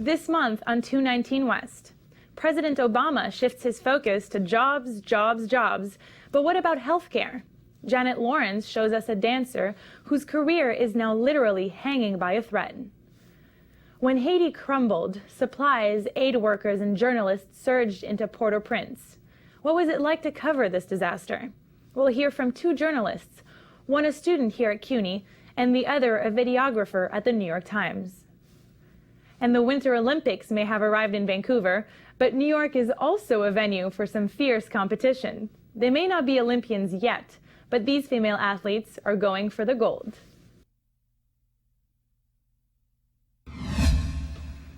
This month on 219 West, President Obama shifts his focus to jobs, jobs, jobs. But what about health care? Janet Lawrence shows us a dancer whose career is now literally hanging by a thread. When Haiti crumbled, supplies, aid workers, and journalists surged into Port-au-Prince. What was it like to cover this disaster? We'll hear from two journalists, one a student here at CUNY, and the other a videographer at the New York Times. And the Winter Olympics may have arrived in Vancouver, but New York is also a venue for some fierce competition. They may not be Olympians yet, but these female athletes are going for the gold.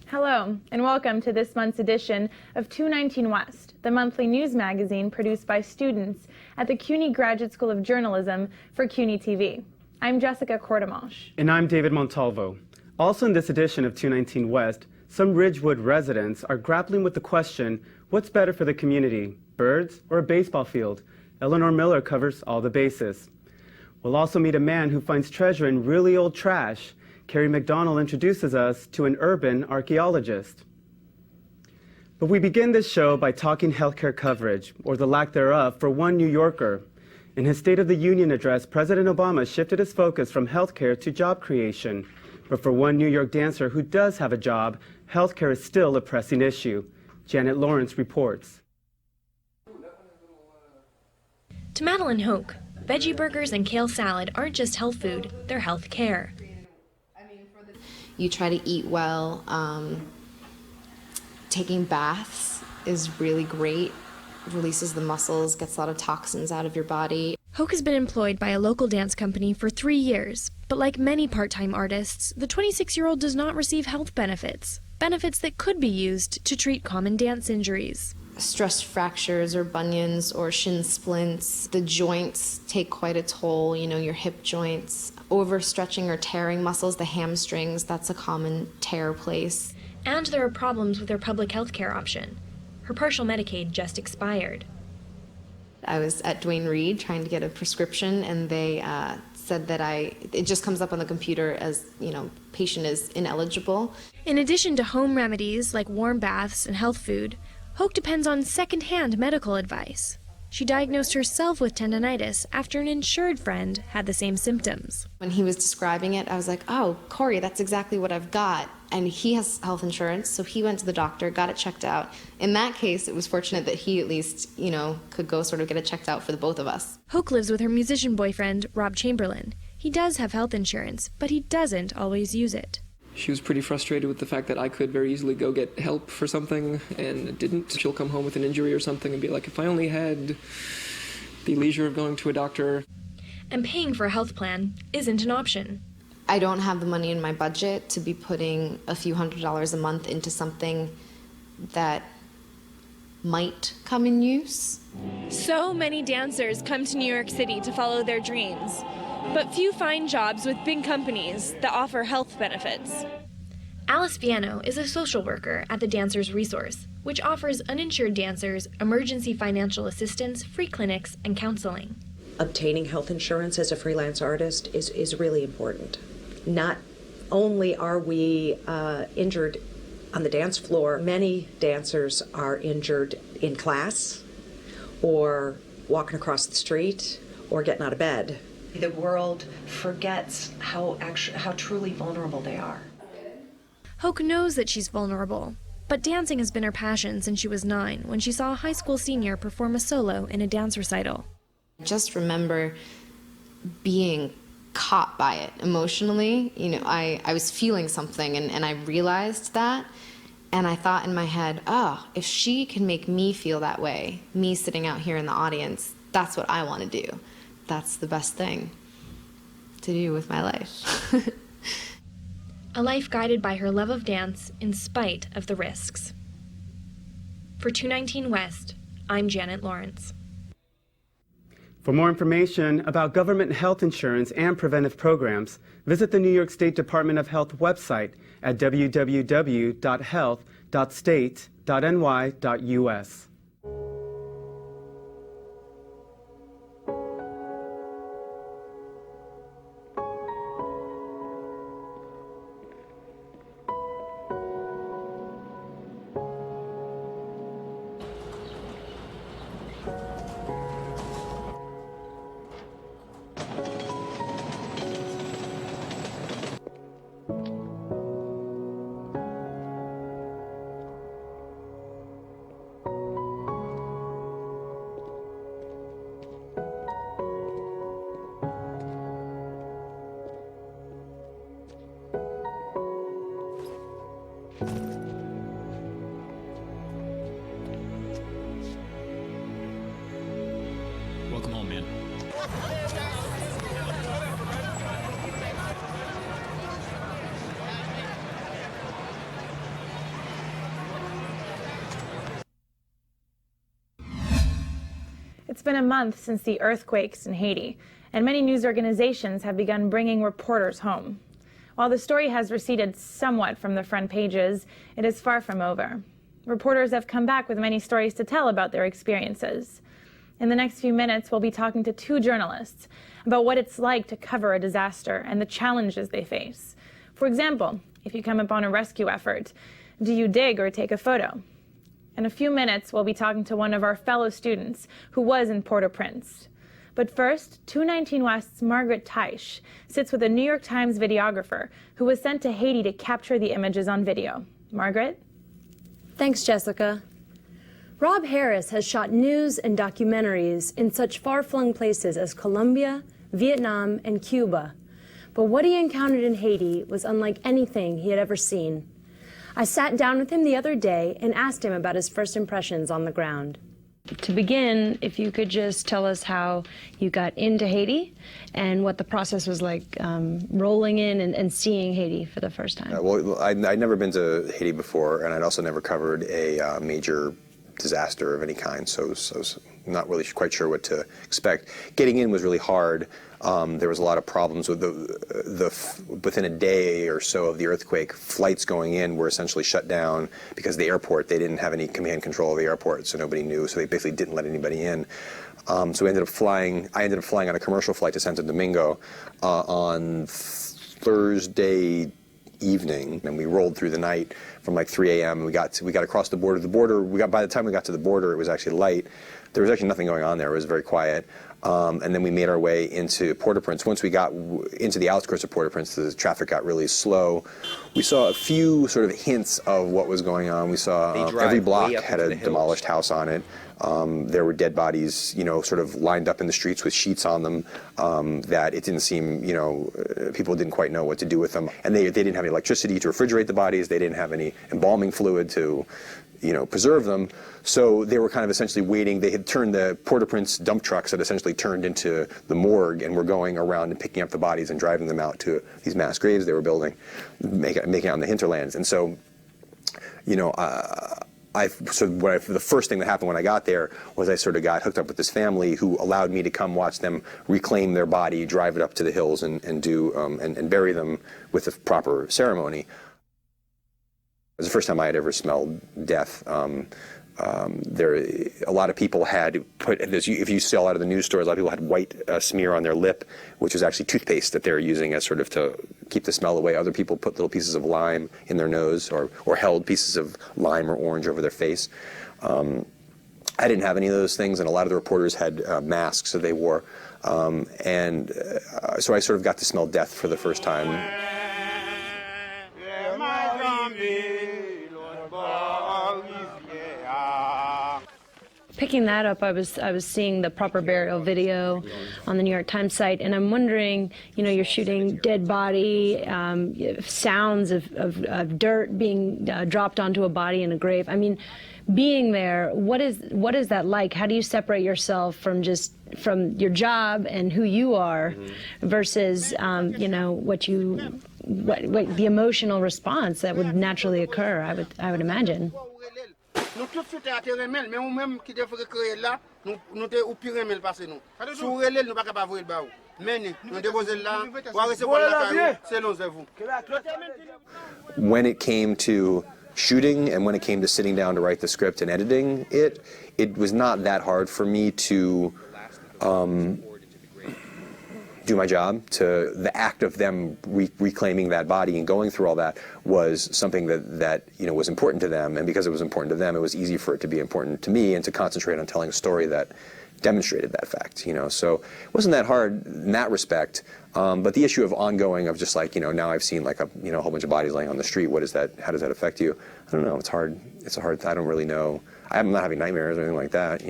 Hello, and welcome to this month's edition of 219 West, the monthly news magazine produced by students at the CUNY Graduate School of Journalism for CUNY-TV. I'm Jessica Courtemanche. And I'm David Montalvo. Also in this edition of 219 West, some Ridgewood residents are grappling with the question, what's better for the community, birds or a baseball field? Eleanor Miller covers all the bases. We'll also meet a man who finds treasure in really old trash. Carrie McDonald introduces us to an urban archaeologist. But we begin this show by talking healthcare coverage, or the lack thereof, for one New Yorker. In his State of the Union address, President Obama shifted his focus from healthcare to job creation. But for one New York dancer who does have a job, healthcare is still a pressing issue. Janet Lawrence reports. To Madeline Hoak, veggie burgers and kale salad aren't just health food, they're health care. You try to eat well. Taking baths is really great. Releases the muscles, gets a lot of toxins out of your body. Hoak has been employed by a local dance company for 3 years, but like many part-time artists, the 26-year-old does not receive health benefits, benefits that could be used to treat common dance injuries. Stress fractures or bunions or shin splints, the joints take quite a toll, your hip joints. Overstretching or tearing muscles, the hamstrings, that's a common tear place. And there are problems with her public health care option. Her partial Medicaid just expired. I was at Duane Reade trying to get a prescription, and they said that it just comes up on the computer as, patient is ineligible. In addition to home remedies like warm baths and health food, Hoak depends on second-hand medical advice. She diagnosed herself with tendonitis after an insured friend had the same symptoms. When he was describing it, I was like, oh, Corey, that's exactly what I've got. And he has health insurance, so he went to the doctor, got it checked out. In that case, it was fortunate that he at least, could go sort of get it checked out for the both of us. Hoak lives with her musician boyfriend, Rob Chamberlain. He does have health insurance, but he doesn't always use it. She was pretty frustrated with the fact that I could very easily go get help for something and didn't. She'll come home with an injury or something and be like, if I only had the leisure of going to a doctor. And paying for a health plan isn't an option. I don't have the money in my budget to be putting a few $100s a month into something that might come in use. So many dancers come to New York City to follow their dreams. But few find jobs with big companies that offer health benefits. Alice Vienneau is a social worker at the Dancers Resource, which offers uninsured dancers emergency financial assistance, free clinics, and counseling. Obtaining health insurance as a freelance artist is really important. Not only are we injured on the dance floor, many dancers are injured in class or walking across the street or getting out of bed. The world forgets how truly vulnerable they are. Hoak knows that she's vulnerable, but dancing has been her passion since she was 9 when she saw a high school senior perform a solo in a dance recital. Just remember being caught by it emotionally. I was feeling something and I realized that, and I thought in my head, oh, if she can make me feel that way, me sitting out here in the audience, that's what I want to do. That's the best thing to do with my life. A life guided by her love of dance in spite of the risks. For 219 West, I'm Janet Lawrence. For more information about government health insurance and preventive programs, visit the New York State Department of Health website at www.health.state.ny.us. It's been a month since the earthquakes in Haiti, and many news organizations have begun bringing reporters home. While the story has receded somewhat from the front pages, it is far from over. Reporters have come back with many stories to tell about their experiences. In the next few minutes, we'll be talking to two journalists about what it's like to cover a disaster and the challenges they face. For example, if you come upon a rescue effort, do you dig or take a photo? In a few minutes, we'll be talking to one of our fellow students who was in Port-au-Prince. But first, 219 West's Margaret Teich sits with a New York Times videographer who was sent to Haiti to capture the images on video. Margaret? Thanks, Jessica. Rob Harris has shot news and documentaries in such far-flung places as Colombia, Vietnam, and Cuba. But what he encountered in Haiti was unlike anything he had ever seen. I sat down with him the other day and asked him about his first impressions on the ground. To begin, if you could just tell us how you got into Haiti and what the process was like rolling in and seeing Haiti for the first time. Well, I'd never been to Haiti before, and I'd also never covered a major disaster of any kind, so I was not really quite sure what to expect. Getting in was really hard. There was a lot of problems with within a day or so of the earthquake, flights going in were essentially shut down because the airport, they didn't have any command control of the airport, so nobody knew, so they basically didn't let anybody in. So I ended up flying on a commercial flight to Santo Domingo on Thursday evening, and we rolled through the night from like 3 a.m. We got across the border. By the time we got to the border, it was actually light. There was actually nothing going on there. It was very quiet. And then we made our way into Port-au-Prince. Once we got into the outskirts of Port-au-Prince, the traffic got really slow. We saw a few sort of hints of what was going on. We saw every block had a demolished house on it. There were dead bodies, sort of lined up in the streets with sheets on them that it didn't seem, people didn't quite know what to do with them. And they didn't have any electricity to refrigerate the bodies. They didn't have any embalming fluid to preserve them. So they were kind of essentially waiting. They had turned the Port-au-Prince dump trucks that essentially turned into the morgue and were going around and picking up the bodies and driving them out to these mass graves they were building, making out in the hinterlands. And so, the first thing that happened when I got there was I sort of got hooked up with this family who allowed me to come watch them reclaim their body, drive it up to the hills, and bury them with the proper ceremony. It was the first time I had ever smelled death. A lot of people had put, if you see a lot of the news stories, a lot of people had white smear on their lip, which was actually toothpaste that they were using as sort of to keep the smell away. Other people put little pieces of lime in their nose or held pieces of lime or orange over their face. I didn't have any of those things, and a lot of the reporters had masks that they wore. So I sort of got to smell death for the first time. Picking that up, I was seeing the proper burial video on the New York Times site, and I'm wondering, you're shooting dead body, sounds of dirt being dropped onto a body in a grave. I mean, being there, what is that like? How do you separate yourself from your job and who you are versus what the emotional response that would naturally occur? I would imagine. Nous tout de suite à terre remel, mais nous-mêmes qui devons créer là, nous te ou pire remel passer nous. Si vous relève, nous pas capable voir le bas. Mais nous déposer là, ou recevoir la caillou, c'est long c'est vous. When it came to shooting and when it came to sitting down to write the script and editing it was not that hard for me to do my job. The act of them reclaiming that body and going through all that was something that was important to them, and because it was important to them, it was easy for it to be important to me and to concentrate on telling a story that demonstrated that fact. So it wasn't that hard in that respect. But the issue of ongoing of just like now I've seen like a whole bunch of bodies laying on the street. How does that affect you? I don't know. It's hard. It's a hard. I don't really know. I'm not having nightmares or anything like that.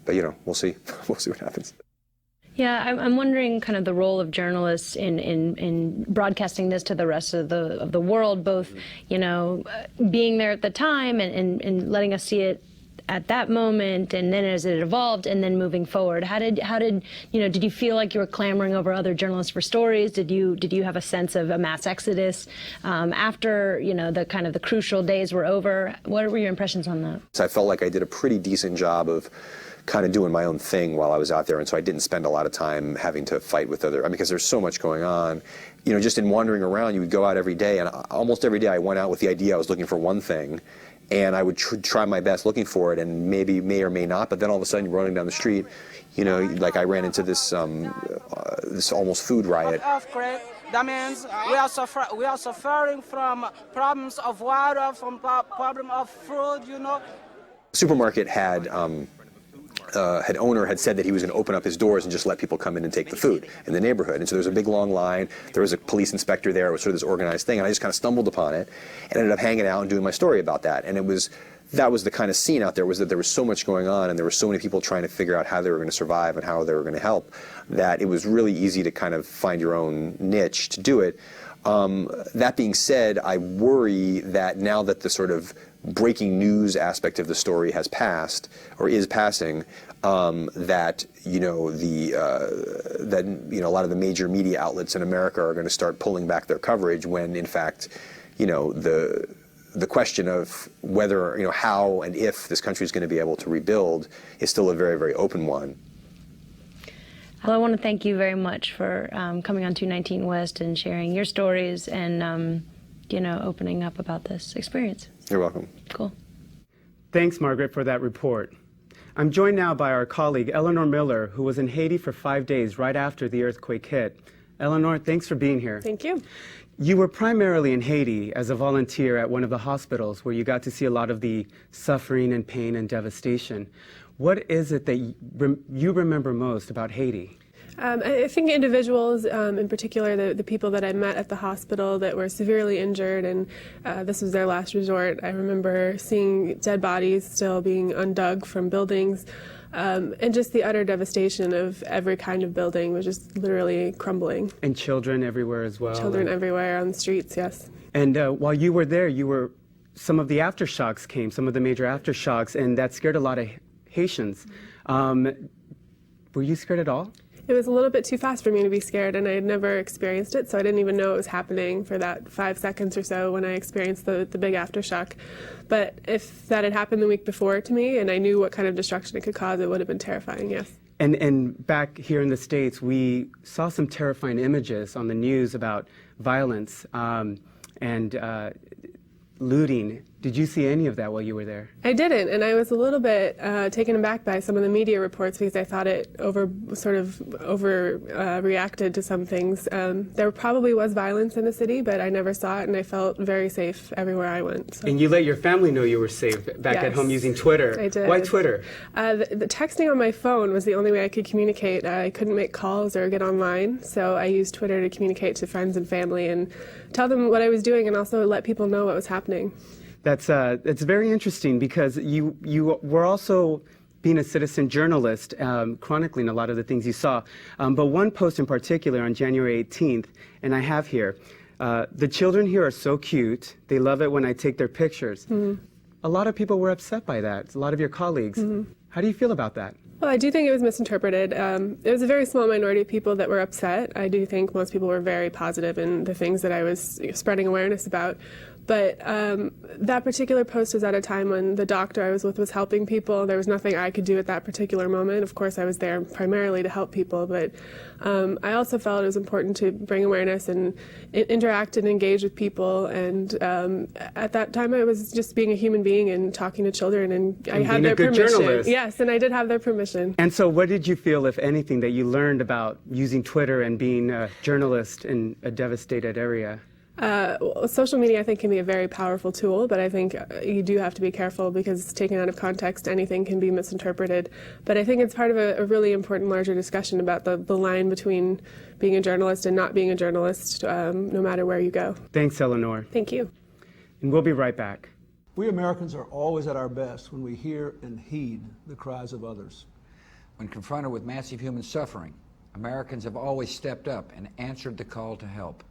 But we'll see. We'll see what happens. Yeah, I'm wondering kind of the role of journalists in broadcasting this to the rest of the world, both being there at the time and letting us see it at that moment, and then as it evolved, and then moving forward? How did did you feel like you were clamoring over other journalists for stories? Did you have a sense of a mass exodus after the kind of the crucial days were over? What were your impressions on that? So I felt like I did a pretty decent job of kind of doing my own thing while I was out there, and so I didn't spend a lot of time having to fight with because there's so much going on. Just in wandering around, you would go out every day, and almost every day I went out with the idea I was looking for one thing, and I would try my best looking for it, and maybe may or may not, but then all of a sudden you're running down the street, like I ran into this this almost food riot. Earthquake, that means we are suffering from problems of water, from problem of food, Supermarket had owner had said that he was going to open up his doors and just let people come in and take the food in the neighborhood. And so there was a big long line. There was a police inspector there. It was sort of this organized thing. And I just kind of stumbled upon it and ended up hanging out and doing my story about that. And that was the kind of scene out there, was that there was so much going on and there were so many people trying to figure out how they were going to survive and how they were going to help, that it was really easy to kind of find your own niche to do it. That being said, I worry that now that the sort of breaking news aspect of the story has passed or is passing, that a lot of the major media outlets in America are going to start pulling back their coverage, when in fact the question of whether how and if this country is going to be able to rebuild is still a very, very open one. Well, I want to thank you very much for coming on 219 West and sharing your stories and opening up about this experience. You're welcome. Cool. Thanks, Margaret, for that report. I'm joined now by our colleague, Eleanor Miller, who was in Haiti for 5 days right after the earthquake hit. Eleanor, thanks for being here. Thank you. You were primarily in Haiti as a volunteer at one of the hospitals where you got to see a lot of the suffering and pain and devastation. What is it that you remember most about Haiti? I think individuals, in particular the people that I met at the hospital that were severely injured, and this was their last resort. I remember seeing dead bodies still being undug from buildings, and just the utter devastation of every kind of building was just literally crumbling. And children everywhere as well. Children everywhere on the streets, yes. And while you were there, some of the aftershocks came, some of the major aftershocks, and that scared a lot of Haitians. Were you scared at all? It was a little bit too fast for me to be scared, and I had never experienced it, so I didn't even know it was happening for that 5 seconds or so when I experienced the big aftershock. But if that had happened the week before to me, and I knew what kind of destruction it could cause, it would have been terrifying, yes. And back here in the States, we saw some terrifying images on the news about violence and looting. Did you see any of that while you were there? I didn't, and I was a little bit taken aback by some of the media reports because I thought it overreacted to some things. There probably was violence in the city, but I never saw it, and I felt very safe everywhere I went. So. And you let your family know you were safe back at home using Twitter. I did. Why Twitter? The texting on my phone was the only way I could communicate. I couldn't make calls or get online, so I used Twitter to communicate to friends and family and tell them what I was doing, and also let people know what was happening. That's very interesting because you were also being a citizen journalist, chronicling a lot of the things you saw. But one post in particular on January 18th, and I have here, the children here are so cute. They love it when I take their pictures. Mm-hmm. A lot of people were upset by that, a lot of your colleagues. Mm-hmm. How do you feel about that? Well, I do think it was misinterpreted. It was a very small minority of people that were upset. I do think most people were very positive in the things that I was spreading awareness about. But that particular post was at a time when the doctor I was with was helping people. There was nothing I could do at that particular moment. Of course, I was there primarily to help people, but I also felt it was important to bring awareness and interact and engage with people. And at that time, I was just being a human being and talking to children, and I had their permission. Journalist. Yes, and I did have their permission. And so what did you feel, if anything, that you learned about using Twitter and being a journalist in a devastated area? Social media, I think, can be a very powerful tool, but I think you do have to be careful because taken out of context, anything can be misinterpreted. But I think it's part of a really important larger discussion about the line between being a journalist and not being a journalist, no matter where you go. Thanks, Eleanor. Thank you. And we'll be right back. We Americans are always at our best when we hear and heed the cries of others. When confronted with massive human suffering, Americans have always stepped up and answered the call to help.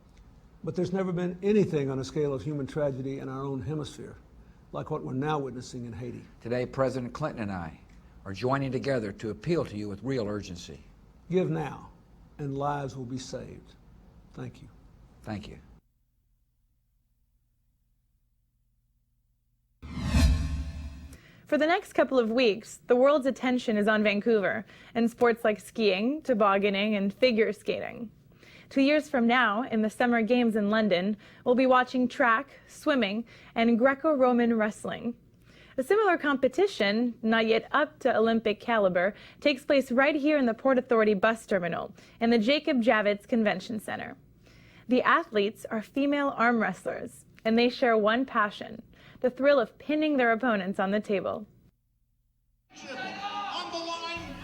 But there's never been anything on a scale of human tragedy in our own hemisphere. like what we're now witnessing in Haiti. Today, President Clinton and I are joining together to appeal to you with real urgency. Give now, and lives will be saved. Thank you. Thank you. For the next couple of weeks, the world's attention is on Vancouver and sports like skiing, tobogganing, and figure skating. 2 years from now, in the Summer Games in London, we'll be watching track, swimming, and Greco-Roman wrestling. A similar competition, not yet up to Olympic caliber, takes place right here in the Port Authority bus terminal in the Jacob Javits Convention Center. The athletes are female arm wrestlers, and they share one passion: the thrill of pinning their opponents on the table.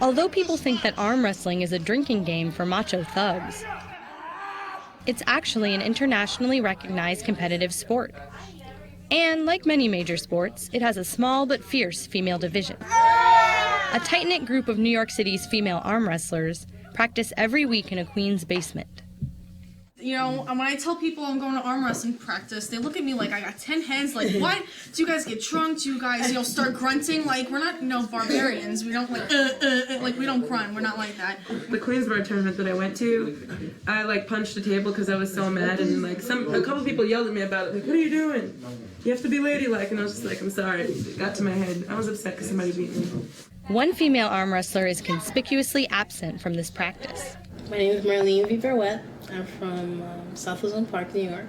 Although people think that arm wrestling is a drinking game for macho thugs, it's actually an internationally recognized competitive sport. And like many major sports, it has a small but fierce female division. A tight-knit group of New York City's female arm wrestlers practice every week in a Queens basement. You know, when I tell people I'm going to arm wrestling practice, they look at me like I got 10 heads, like, what? Do you guys get drunk? Do you guys, start grunting? Like, we're not, barbarians. We don't, like, we don't grunt. We're not like that. The Queensborough tournament that I went to, I, punched the table because I was so mad, and, a couple people yelled at me about it, like, what are you doing? You have to be ladylike, and I was just like, I'm sorry. It got to my head. I was upset because somebody beat me. One female arm wrestler is conspicuously absent from this practice. My name is Miriline Berrouet. I'm from South Ozone Park, New York.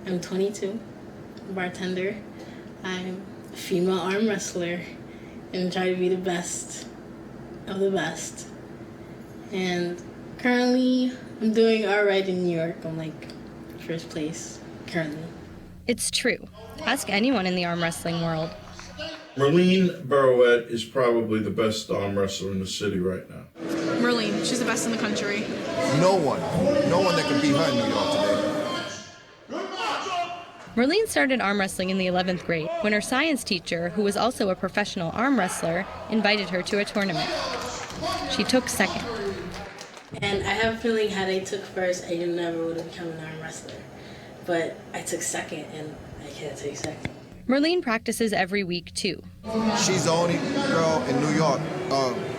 I'm 22, bartender. I'm a female arm wrestler and try to be the best of the best. And currently, I'm doing all right in New York. I'm first place currently. It's true. Ask anyone in the arm wrestling world. Miriline Berrouet is probably the best arm wrestler in the city right now. Miriline, she's the best in the country. No one that can beat her in New York today. Miriline started arm wrestling in the 11th grade when her science teacher, who was also a professional arm wrestler, invited her to a tournament. She took second. And I have a feeling had I took first, I never would have become an arm wrestler. But I took second, and I can't take second. Miriline practices every week, too. She's the only girl in New York,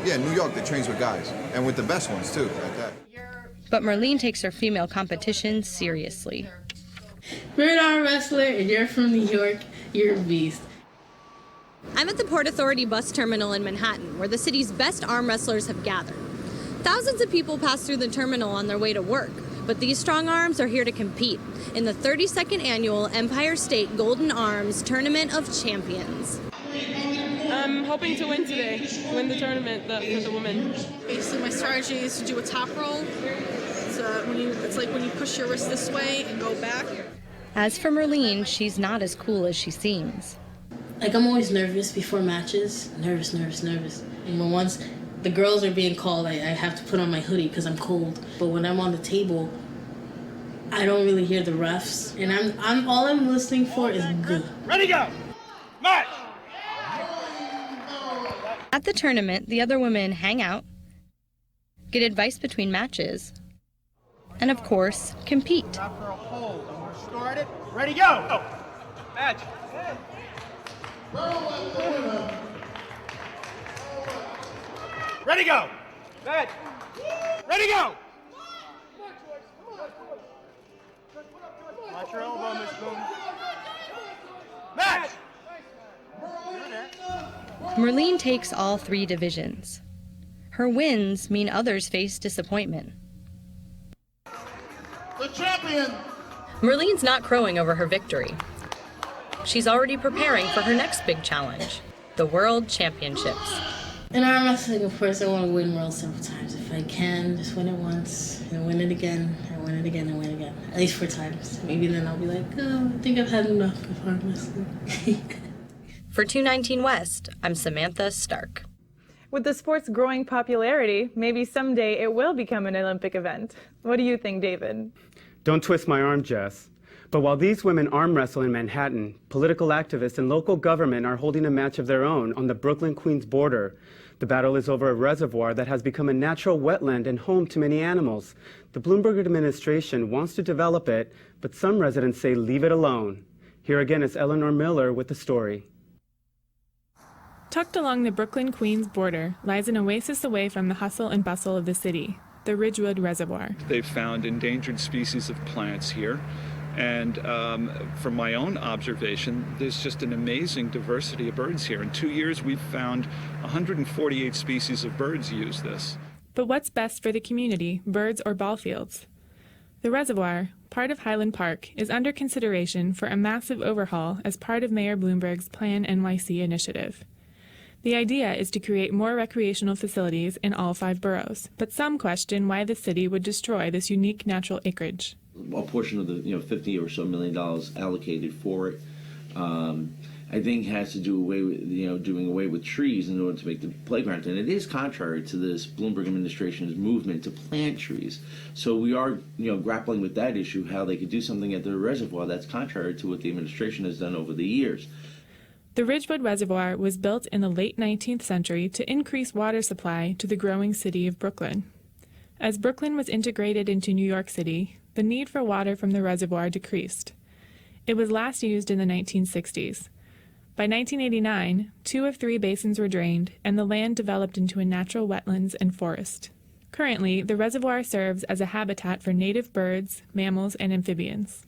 New York that trains with guys, and with the best ones, too, like that. But Miriline takes her female competition seriously. You're an arm wrestler, and you're from New York, you're a beast. I'm at the Port Authority bus terminal in Manhattan, where the city's best arm wrestlers have gathered. Thousands of people pass through the terminal on their way to work, but these strong arms are here to compete in the 32nd annual Empire State Golden Arms Tournament of Champions. I'm hoping to win today, win the tournament for the women. Basically, my strategy is to do a top roll. It's like when you push your wrist this way and go back. As for Miriline, she's not as cool as she seems. I'm always nervous before matches. Nervous. And when once the girls are being called, I have to put on my hoodie because I'm cold. But when I'm on the table, I don't really hear the refs. And I'm all I'm listening for is good. Ready, go! March! At the tournament, the other women hang out, get advice between matches, and of course, compete. After a hold, and we're started. Ready, go! Match. Ready, go! Match. Ready, go! Watch your elbow, Miss Boone. Match! Miriline takes all three divisions. Her wins mean others face disappointment. The champion! Marlene's not crowing over her victory. She's already preparing for her next big challenge, the World Championships. In arm wrestling, of course, I want to win world several times. If I can, just win it once, and win it again, and win it again, and win it again. At least 4 times. Maybe then I'll be like, oh, I think I've had enough of arm wrestling. For 219 West, I'm Samantha Stark. With the sport's growing popularity, maybe someday it will become an Olympic event. What do you think, David? Don't twist my arm, Jess. But while these women arm wrestle in Manhattan, political activists and local government are holding a match of their own on the Brooklyn-Queens border. The battle is over a reservoir that has become a natural wetland and home to many animals. The Bloomberg administration wants to develop it, but some residents say leave it alone. Here again is Eleanor Miller with the story. Tucked along the Brooklyn-Queens border lies an oasis away from the hustle and bustle of the city, the Ridgewood Reservoir. They've found endangered species of plants here, and from my own observation, there's just an amazing diversity of birds here. In 2 years, we've found 148 species of birds use this. But what's best for the community, birds or ball fields? The reservoir, part of Highland Park, is under consideration for a massive overhaul as part of Mayor Bloomberg's Plan NYC initiative. The idea is to create more recreational facilities in all 5 boroughs, but some question why the city would destroy this unique natural acreage. A portion of the $50 or so million allocated for it, I think has to do away with doing away with trees in order to make the playground, and it is contrary to this Bloomberg administration's movement to plant trees. So we are grappling with that issue, how they could do something at the reservoir that's contrary to what the administration has done over the years. The Ridgewood Reservoir was built in the late 19th century to increase water supply to the growing city of Brooklyn. As Brooklyn was integrated into New York City, the need for water from the reservoir decreased. It was last used in the 1960s. By 1989, 2 of 3 basins were drained, and the land developed into a natural wetlands and forest. Currently, the reservoir serves as a habitat for native birds, mammals, and amphibians.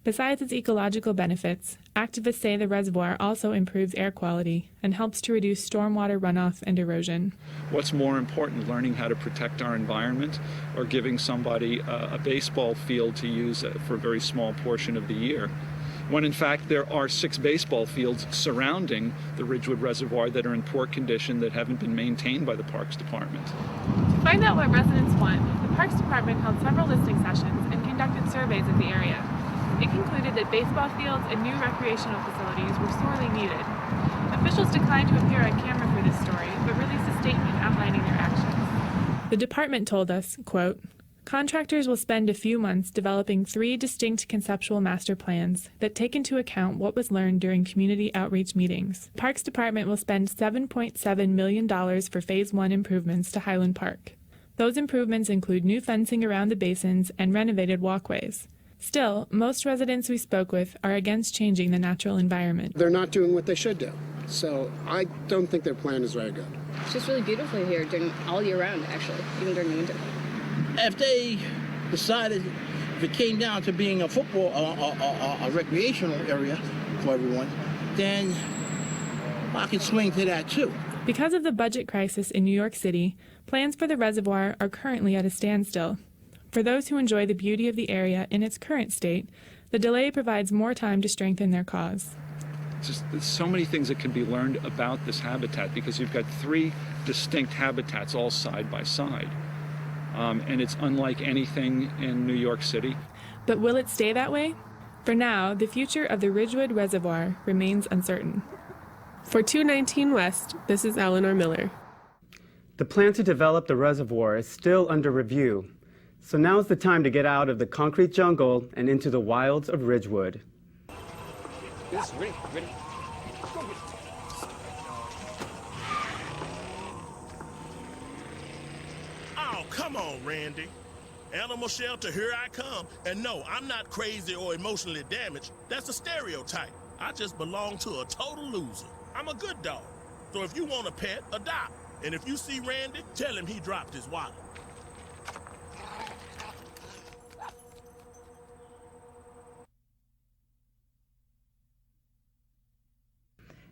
Besides its ecological benefits, activists say the reservoir also improves air quality and helps to reduce stormwater runoff and erosion. What's more important, learning how to protect our environment or giving somebody a baseball field to use for a very small portion of the year? When in fact there are 6 baseball fields surrounding the Ridgewood Reservoir that are in poor condition that haven't been maintained by the Parks Department. To find out what residents want, the Parks Department held several listening sessions and conducted surveys of the area. It concluded that baseball fields and new recreational facilities were sorely needed. Officials declined to appear on camera for this story, but released a statement outlining their actions. The department told us, quote, "Contractors will spend a few months developing 3 distinct conceptual master plans that take into account what was learned during community outreach meetings. Parks Department will spend $7.7 million for Phase 1 improvements to Highland Park. Those improvements include new fencing around the basins and renovated walkways. Still, most residents we spoke with are against changing the natural environment. They're not doing what they should do. So I don't think their plan is very good. It's just really beautiful here all year round, actually, even during the winter. If they decided, if it came down to being a football, a recreational area for everyone, then I can swing to that too. Because of the budget crisis in New York City, plans for the reservoir are currently at a standstill. For those who enjoy the beauty of the area in its current state, the delay provides more time to strengthen their cause. There's so many things that can be learned about this habitat because you've got 3 distinct habitats all side by side. And it's unlike anything in New York City. But will it stay that way? For now, the future of the Ridgewood Reservoir remains uncertain. For 219 West, this is Eleanor Miller. The plan to develop the reservoir is still under review. So now is the time to get out of the concrete jungle and into the wilds of Ridgewood. Yes, ready. Oh, come on, Randy. Animal shelter, here I come. And no, I'm not crazy or emotionally damaged. That's a stereotype. I just belong to a total loser. I'm a good dog. So if you want a pet, adopt. And if you see Randy, tell him he dropped his wallet.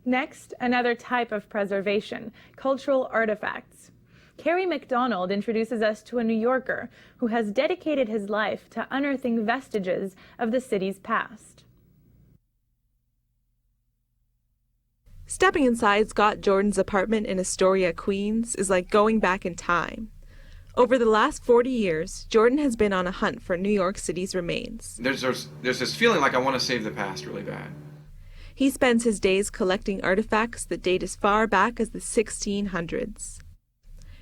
Next, another type of preservation, cultural artifacts. Carrie McDonald introduces us to a New Yorker who has dedicated his life to unearthing vestiges of the city's past. Stepping inside Scott Jordon's apartment in Astoria, Queens, is like going back in time. Over the last 40 years, Jordon has been on a hunt for New York City's remains. There's this feeling like I want to save the past really bad. He spends his days collecting artifacts that date as far back as the 1600s.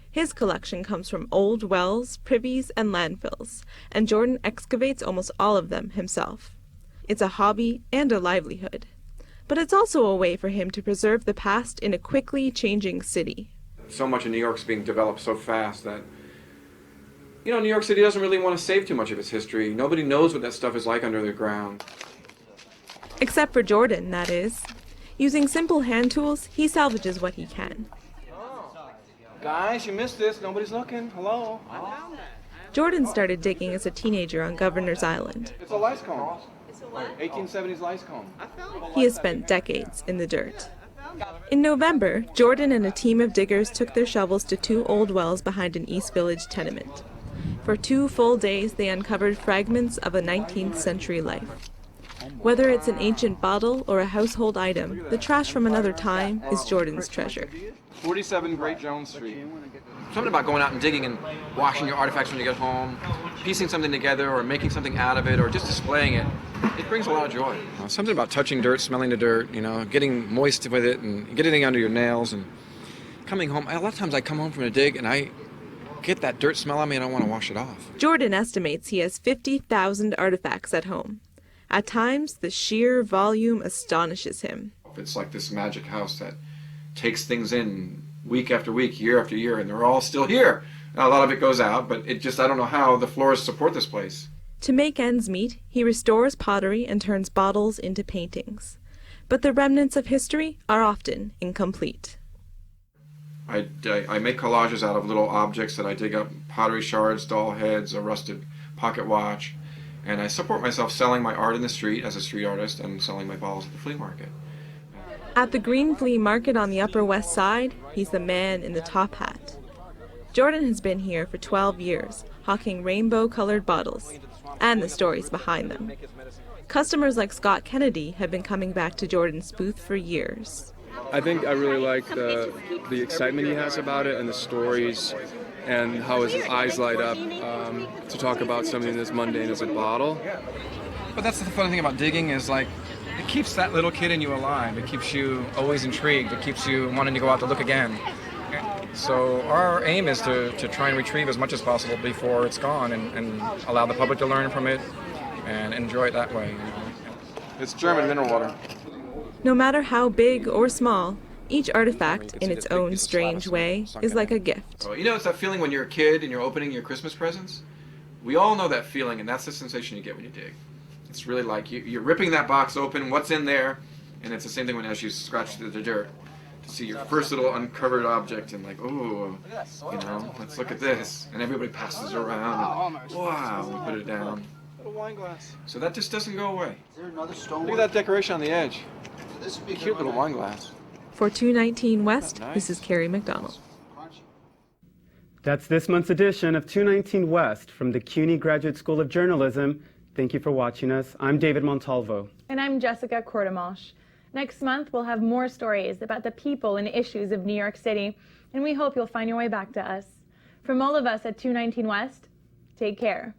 His collection comes from old wells, privies, and landfills, and Jordon excavates almost all of them himself. It's a hobby and a livelihood. But it's also a way for him to preserve the past in a quickly changing city. So much of New York's being developed so fast that, New York City doesn't really want to save too much of its history. Nobody knows what that stuff is like under the ground. Except for Jordon, that is. Using simple hand tools, he salvages what he can. Guys, you missed this. Nobody's looking. Hello? Jordon started digging as a teenager on Governor's Island. It's a lice comb. 1870s lice comb. He has spent decades in the dirt. In November, Jordon and a team of diggers took their shovels to 2 old wells behind an East Village tenement. For 2 full days, they uncovered fragments of a 19th century life. Whether it's an ancient bottle or a household item, the trash from another time is Jordon's treasure. 47 Great Jones Street. Something about going out and digging and washing your artifacts when you get home, piecing something together or making something out of it or just displaying it, it brings a lot of joy. Something about touching dirt, smelling the dirt, getting moist with it and getting it under your nails and coming home. A lot of times I come home from a dig and I get that dirt smell on me and I want to wash it off. Jordon estimates he has 50,000 artifacts at home. At times, the sheer volume astonishes him. It's like this magic house that takes things in week after week, year after year, and they're all still here. Now, a lot of it goes out, but I don't know how the floors support this place. To make ends meet, he restores pottery and turns bottles into paintings. But the remnants of history are often incomplete. I make collages out of little objects that I dig up, pottery shards, doll heads, a rusted pocket watch, and I support myself selling my art in the street as a street artist and selling my bottles at the flea market. At the Green Flea Market on the Upper West Side, he's the man in the top hat. Jordon has been here for 12 years, hawking rainbow-colored bottles, and the stories behind them. Customers like Scott Kennedy have been coming back to Jordon's booth for years. I think I really like the excitement he has about it and the stories and how his eyes light up to talk about something as mundane as a bottle. But that's the fun thing about digging is it keeps that little kid in you alive. It keeps you always intrigued. It keeps you wanting to go out to look again. So our aim is to try and retrieve as much as possible before it's gone and allow the public to learn from it and enjoy it that way. It's German mineral water. No matter how big or small, each artifact, in its own strange way, is like a gift. It's that feeling when you're a kid and you're opening your Christmas presents? We all know that feeling, and that's the sensation you get when you dig. It's really like you're ripping that box open, what's in there, and it's the same thing when as you scratch through the dirt to see your first little uncovered object and ooh, let's look at this. And everybody passes around and wow, we put it down. Little wine glass. So that just doesn't go away. Look at that decoration on the edge. Cute little wine glass. For 219 West, this is Carrie McDonald. That's this month's edition of 219 West from the CUNY Graduate School of Journalism. Thank you for watching us. I'm David Montalvo. And I'm Jessica Courtemanche. Next month, we'll have more stories about the people and issues of New York City, and we hope you'll find your way back to us. From all of us at 219 West, take care.